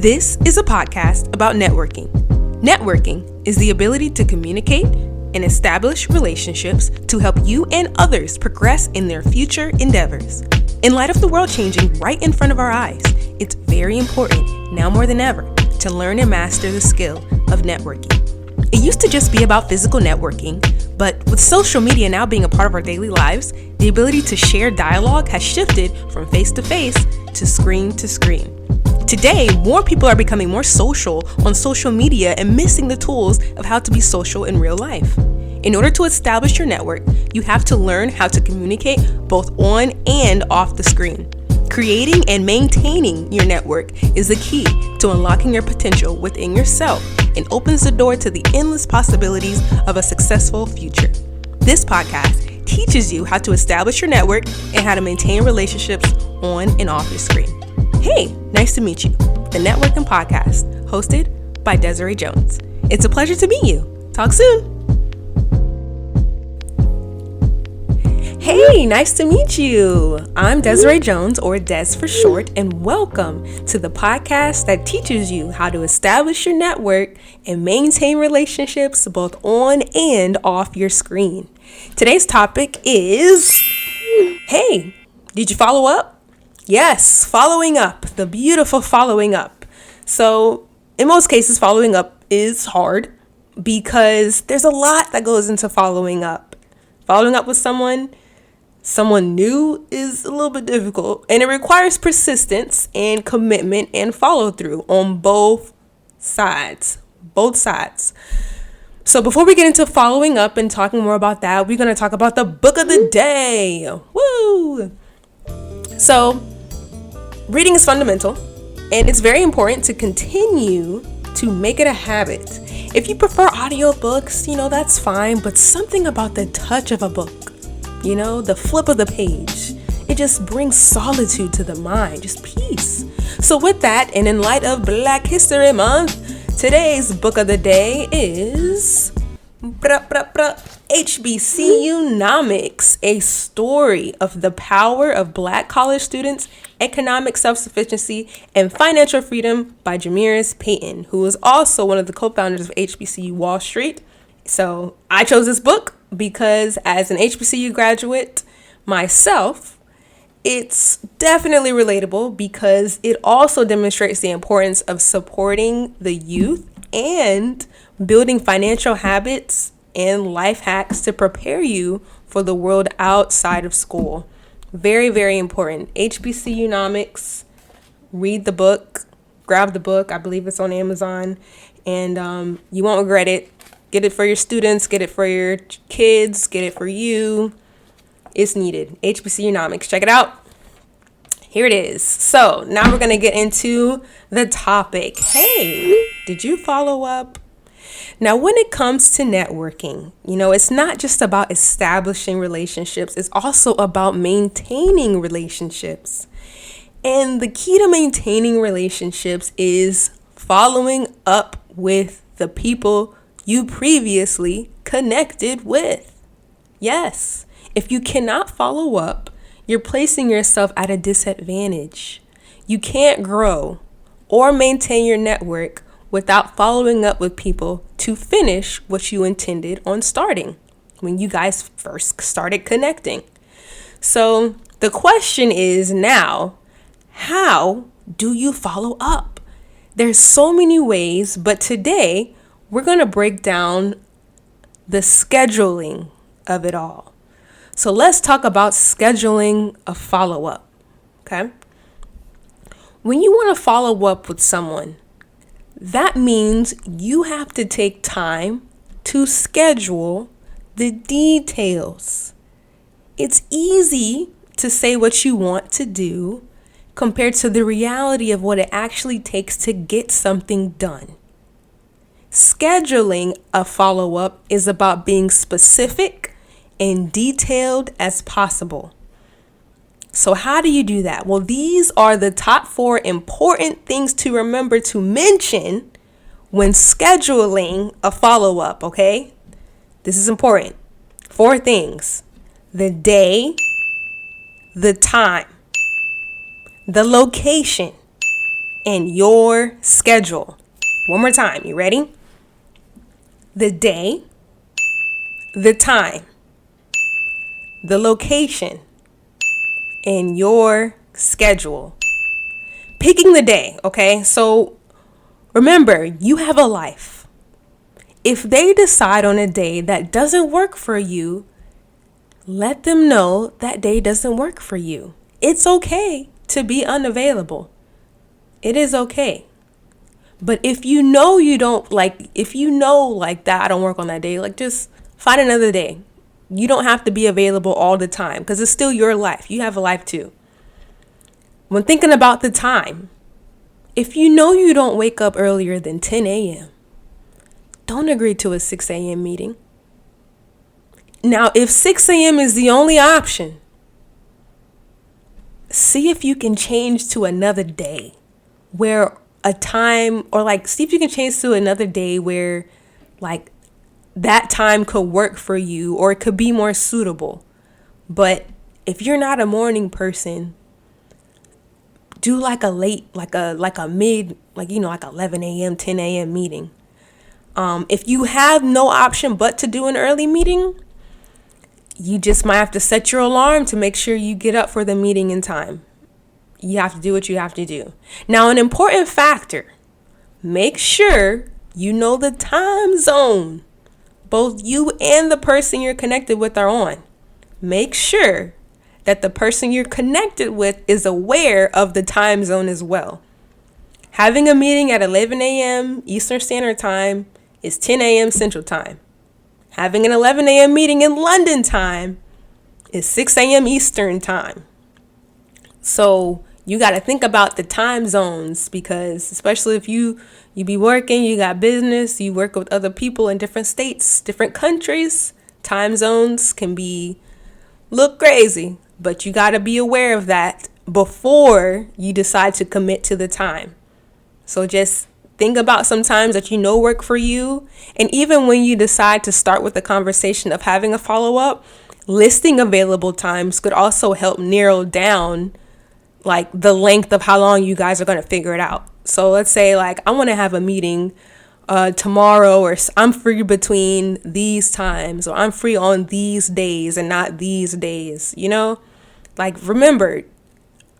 This is a podcast about networking. Networking is the ability to communicate and establish relationships to help you and others progress in their future endeavors. In light of the world changing right in front of our eyes, it's very important, now more than ever, to learn and master the skill of networking. It used to just be about physical networking, but with social media now being a part of our daily lives, the ability to share dialogue has shifted from face to face to screen to screen. Today, more people are becoming more social on social media and missing the tools of how to be social in real life. In order to establish your network, you have to learn how to communicate both on and off the screen. Creating and maintaining your network is the key to unlocking your potential within yourself and opens the door to the endless possibilities of a successful future. This podcast teaches you how to establish your network and how to maintain relationships on and off your screen. Hey, nice to meet you. The Networking Podcast, hosted by Desiree Jones. It's a pleasure to meet you. Talk soon. Hey, nice to meet you. I'm Desiree Jones, or Des for short, and welcome to the podcast that teaches you how to establish your network and maintain relationships both on and off your screen. Today's topic is, hey, did you follow up? Yes, following up, the beautiful following up. So in most cases, following up is hard because there's a lot that goes into following up. Following up with someone new is a little bit difficult, and it requires persistence and commitment and follow through on both sides. So before we get into following up and talking more about that, we're going to talk about the book of the day. Woo! So reading is fundamental, and it's very important to continue to make it a habit. If you prefer audiobooks, that's fine, but something about the touch of a book, the flip of the page, it just brings solitude to the mind, just peace. So with that, and in light of Black History Month, today's book of the day is HBCUNomics, a story of the power of Black college students, economic self-sufficiency, and financial freedom by Jamerus Payton, who is also one of the co-founders of HBCU Wall Street. So I chose this book because as an HBCU graduate myself, it's definitely relatable because it also demonstrates the importance of supporting the youth and building financial habits and life hacks to prepare you for the world outside of school. Very, very important. HBCUNomics, read the book, grab the book. I believe it's on Amazon, and you won't regret it. Get it for your students, get it for your kids, get it for you. It's needed. HBCUNomics, check it out. Here it is. So now we're going to get into the topic. Hey, did you follow up? Now, when it comes to networking, it's not just about establishing relationships. It's also about maintaining relationships. And the key to maintaining relationships is following up with the people you previously connected with. Yes, if you cannot follow up, you're placing yourself at a disadvantage. You can't grow or maintain your network without following up with people to finish what you intended on starting when you guys first started connecting. So the question is now, how do you follow up? There's so many ways, but today we're going to break down the scheduling of it all. So let's talk about scheduling a follow-up, okay? When you want to follow up with someone, that means you have to take time to schedule the details. It's easy to say what you want to do compared to the reality of what it actually takes to get something done. Scheduling a follow-up is about being specific and detailed as possible. So how do you do that? Well, these are the top 4 important things to remember to mention when scheduling a follow-up, okay? This is important. 4 things: the day, the time, the location, and your schedule. One more time. You ready? The day, the time, the location, and your schedule. Picking the day, okay? So remember, you have a life. If they decide on a day that doesn't work for you, let them know that day doesn't work for you. It's okay to be unavailable. It is okay. But if you know like that, I don't work on that day, like just find another day. You don't have to be available all the time because it's still your life. You have a life too. When thinking about the time, if you know you don't wake up earlier than 10 a.m., don't agree to a 6 a.m. meeting. Now, if 6 a.m. is the only option, see if you can change to another day where a time, or like see if you can change to another day where like that time could work for you or it could be more suitable. But if you're not a morning person, do like a late, like a mid, like 11 a.m., 10 a.m. meeting. If you have no option but to do an early meeting, you just might have to set your alarm to make sure you get up for the meeting in time. You have to do what you have to do. Now, an important factor, make sure you know the time zone both you and the person you're connected with are on. Make sure that the person you're connected with is aware of the time zone as well. Having a meeting at 11 a.m. Eastern Standard Time is 10 a.m. Central Time. Having an 11 a.m. meeting in London time is 6 a.m. Eastern Time. So you got to think about the time zones, because especially if you be working, you got business, you work with other people in different states, different countries, time zones can look crazy, but you got to be aware of that before you decide to commit to the time. So just think about some times that you know work for you. And even when you decide to start with the conversation of having a follow-up, listing available times could also help narrow down like the length of how long you guys are going to figure it out. So let's say like I want to have a meeting tomorrow, or I'm free between these times, or I'm free on these days and not these days, like remember,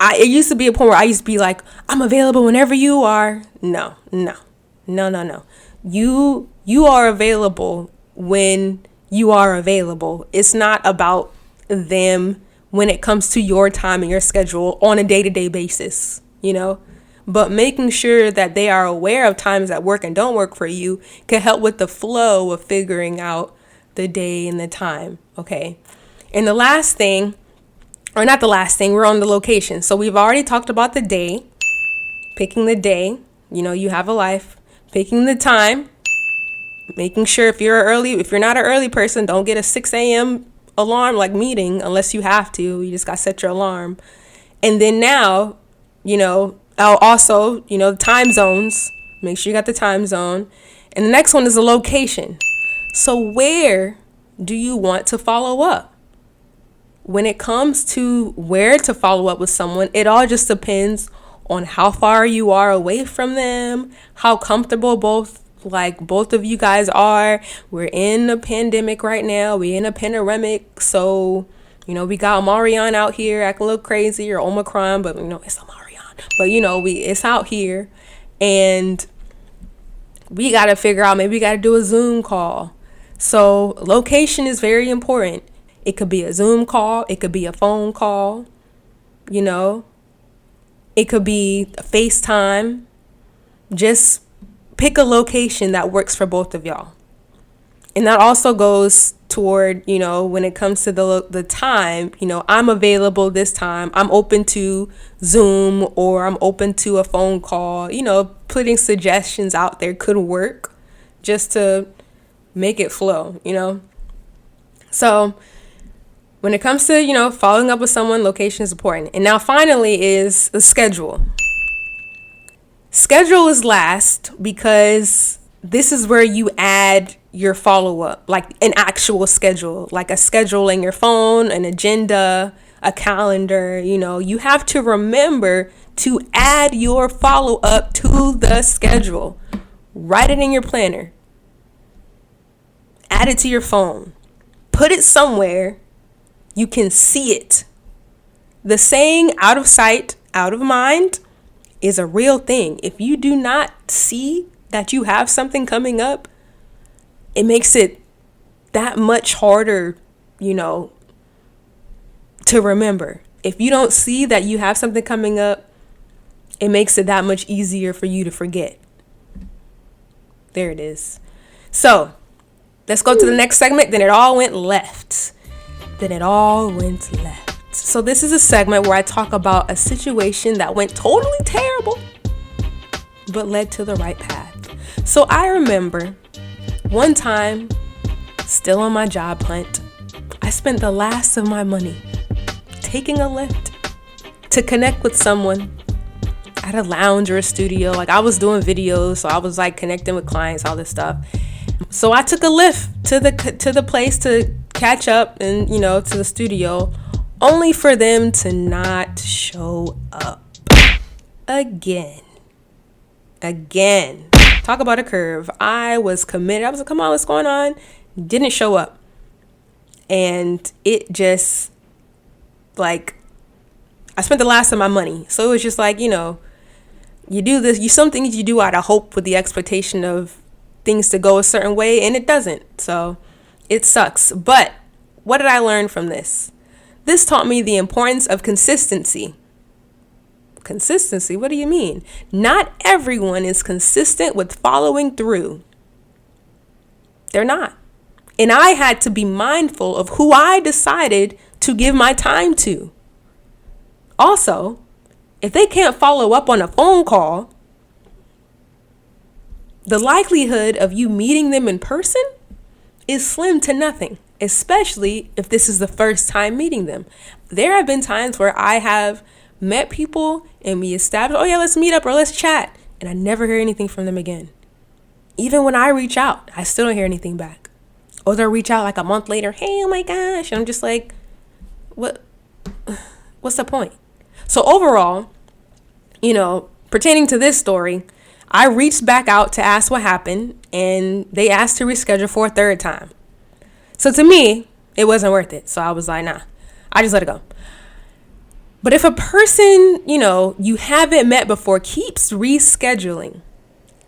it used to be a point where I used to be like, I'm available whenever you are. No. You are available when you are available. It's not about them when it comes to your time and your schedule on a day-to-day basis, but making sure that they are aware of times that work and don't work for you can help with the flow of figuring out the day and the time. Okay. And the last thing, or not the last thing, we're on the location. So we've already talked about the day, picking the day, you have a life, picking the time, making sure if you're not an early person, don't get a 6 a.m. alarm like meeting unless you have to. You just got to set your alarm. And then now, also, the time zones, make sure you got the time zone. And the next one is the location. So where do you want to follow up? When it comes to where to follow up with someone, it all just depends on how far you are away from them, how comfortable both of you guys are. We're in a pandemic right now. We're in a panoramic. So, we got Omarion out here acting a little crazy, or Omicron, but it's Omarion. But it's out here, and we got to figure out, maybe we got to do a Zoom call. So location is very important. It could be a Zoom call. It could be a phone call. It could be a FaceTime. Just pick a location that works for both of y'all. And that also goes toward, when it comes to the time, I'm available this time. I'm open to Zoom, or I'm open to a phone call. Putting suggestions out there could work just to make it flow, So when it comes to, following up with someone, location is important. And now finally is the schedule. Schedule is last because this is where you add your follow-up, like an actual schedule, like a schedule in your phone, an agenda, a calendar. You have to remember to add your follow-up to the schedule. Write it in your planner. Add it to your phone. Put it somewhere you can see it. The saying, out of sight, out of mind, is a real thing. If you do not see that you have something coming up, it makes it that much harder, to remember. If you don't see that you have something coming up, it makes it that much easier for you to forget. There it is. So let's go to the next segment. Then it all went left. So this is a segment where I talk about a situation that went totally terrible, but led to the right path. So I remember one time, still on my job hunt, I spent the last of my money taking a Lyft to connect with someone at a lounge or a studio. Like, I was doing videos, so I was like connecting with clients, all this stuff. So I took a Lyft to the place to catch up and, to the studio, only for them to not show up again. Talk about a curve. I was committed. I was like, come on, what's going on? Didn't show up. And it just, like, I spent the last of my money. So it was just like, you do this, some things you do out of hope with the expectation of things to go a certain way, and it doesn't. So it sucks. But what did I learn from this? This taught me the importance of consistency. Consistency? What do you mean? Not everyone is consistent with following through. They're not. And I had to be mindful of who I decided to give my time to. Also, if they can't follow up on a phone call, the likelihood of you meeting them in person is slim to nothing, especially if this is the first time meeting them. There have been times where I have met people and we established, oh yeah, let's meet up or let's chat, and I never hear anything from them again. Even when I reach out, I still don't hear anything back. Or they'll reach out like a month later, hey, oh my gosh, and I'm just like, what's the point? So overall, pertaining to this story, I reached back out to ask what happened, and they asked to reschedule for a third time. So to me, it wasn't worth it. So I was like, nah, I just let it go. But if a person, you haven't met before keeps rescheduling,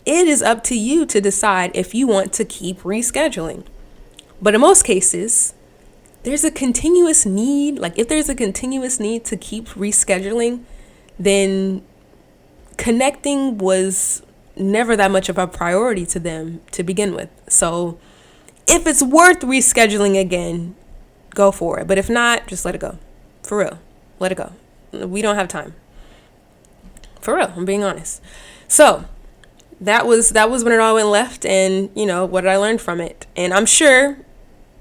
it is up to you to decide if you want to keep rescheduling. But in most cases, there's a continuous need. Like, if there's a continuous need to keep rescheduling, then connecting was never that much of a priority to them to begin with. So if it's worth rescheduling again, go for it. But if not, just let it go. For real. Let it go. We don't have time. For real. I'm being honest. So that was when it all went left, and what did I learn from it? And I'm sure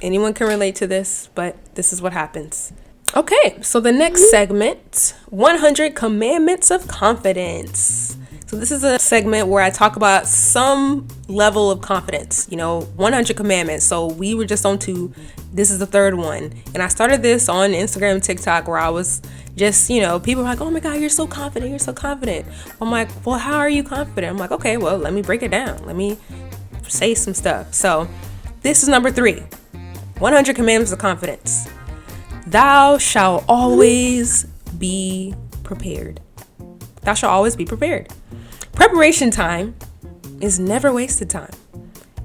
anyone can relate to this, but this is what happens. Okay, so the next segment, 100 Commandments of Confidence. So this is a segment where I talk about some level of confidence, 100 commandments. So we were just on 2. This is the third one. And I started this on Instagram and TikTok, where I was just, people were like, oh my God, you're so confident. You're so confident. I'm like, well, how are you confident? I'm like, okay, well, let me break it down. Let me say some stuff. So this is number 3, 100 Commandments of Confidence. Thou shalt always be prepared. Thou shalt always be prepared. Preparation time is never wasted time.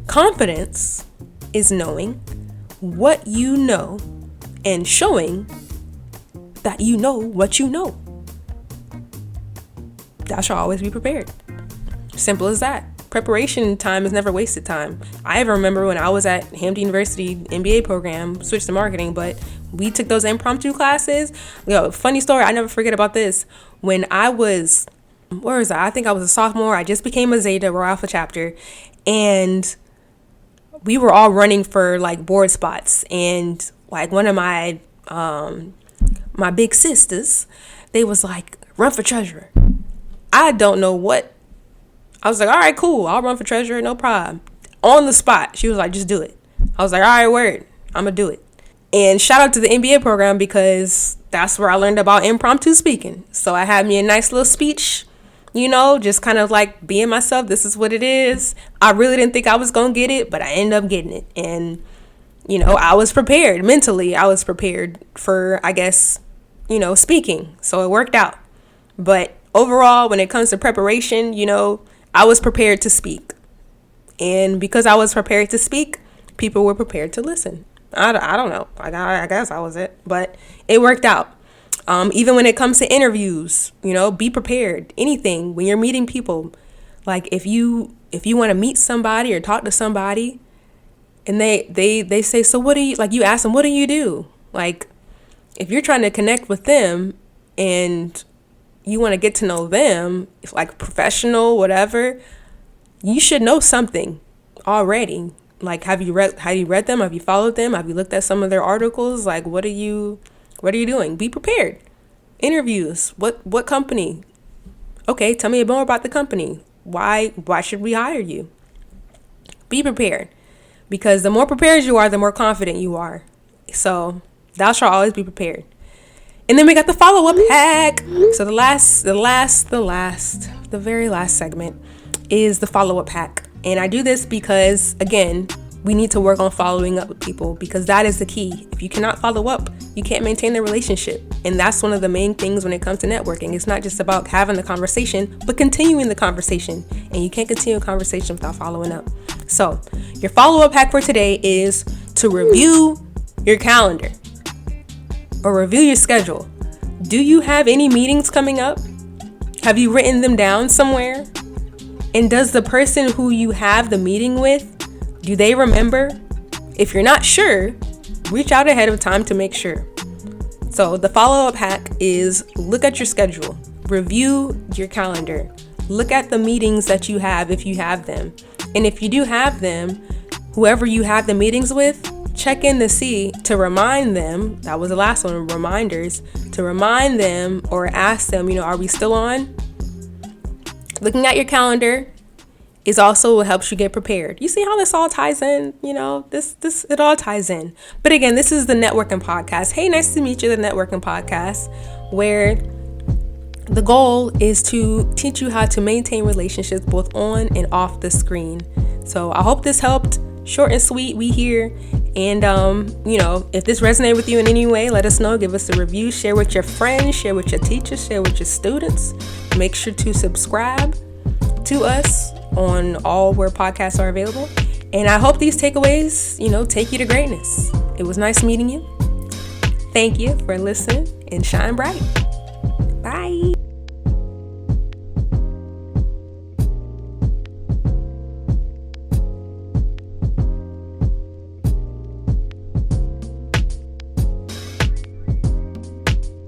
Confidence is knowing what you know and showing that you know what you know. Thou shalt always be prepared. Simple as that. Preparation time is never wasted time. I ever remember when I was at Hampton University MBA program, switched to marketing, but we took those impromptu classes. Funny story, I never forget about this. When I was, I think I was a sophomore. I just became a Zeta or Alpha chapter, and we were all running for like board spots. And like one of my big sisters, they was like, run for treasurer. I don't know what. I was like, all right, cool. I'll run for treasurer. No problem. On the spot. She was like, just do it. I was like, all right, word. I'm going to do it. And shout out to the MBA program because that's where I learned about impromptu speaking. So I had me a nice little speech, just kind of like being myself. This is what it is. I really didn't think I was going to get it, but I ended up getting it. And, I was prepared mentally. I was prepared for, I guess, speaking. So it worked out. But overall, when it comes to preparation, I was prepared to speak. And because I was prepared to speak, people were prepared to listen. I don't know. I guess I was it. But it worked out. Even when it comes to interviews, be prepared. Anything when you're meeting people, like if you want to meet somebody or talk to somebody, and they say, so what do you, like you ask them, what do you do? Like if you're trying to connect with them and you want to get to know them, if like professional, whatever, you should know something already. Like have you read them? Have you followed them? Have you looked at some of their articles? Like what are you doing? Be prepared. Interviews. What company? Okay, tell me more about the company. Why should we hire you? Be prepared. Because the more prepared you are, the more confident you are. So thou shalt always be prepared. And then we got the follow-up hack. So the very last segment is the follow-up hack. And I do this because, again, we need to work on following up with people because that is the key. If you cannot follow up, you can't maintain the relationship. And that's one of the main things when it comes to networking. It's not just about having the conversation, but continuing the conversation. And you can't continue a conversation without following up. So your follow-up hack for today is to review your calendar or review your schedule. Do you have any meetings coming up? Have you written them down somewhere? And does the person who you have the meeting with, do they remember? If you're not sure, reach out ahead of time to make sure. So the follow-up hack is look at your schedule, review your calendar, look at the meetings that you have if you have them. And if you do have them, whoever you have the meetings with, check in to see, to remind them, that was the last one, reminders, to remind them or ask them, are we still on? Looking at your calendar is also what helps you get prepared. You see how this all ties in? It all ties in. But again, this is the networking podcast. Hey, nice to meet you, the networking podcast, where the goal is to teach you how to maintain relationships both on and off the screen. So I hope this helped. Short and sweet, we here. And, if this resonated with you in any way, let us know. Give us a review. Share with your friends. Share with your teachers. Share with your students. Make sure to subscribe to us on all where podcasts are available. And I hope these takeaways, take you to greatness. It was nice meeting you. Thank you for listening and shine bright. Bye.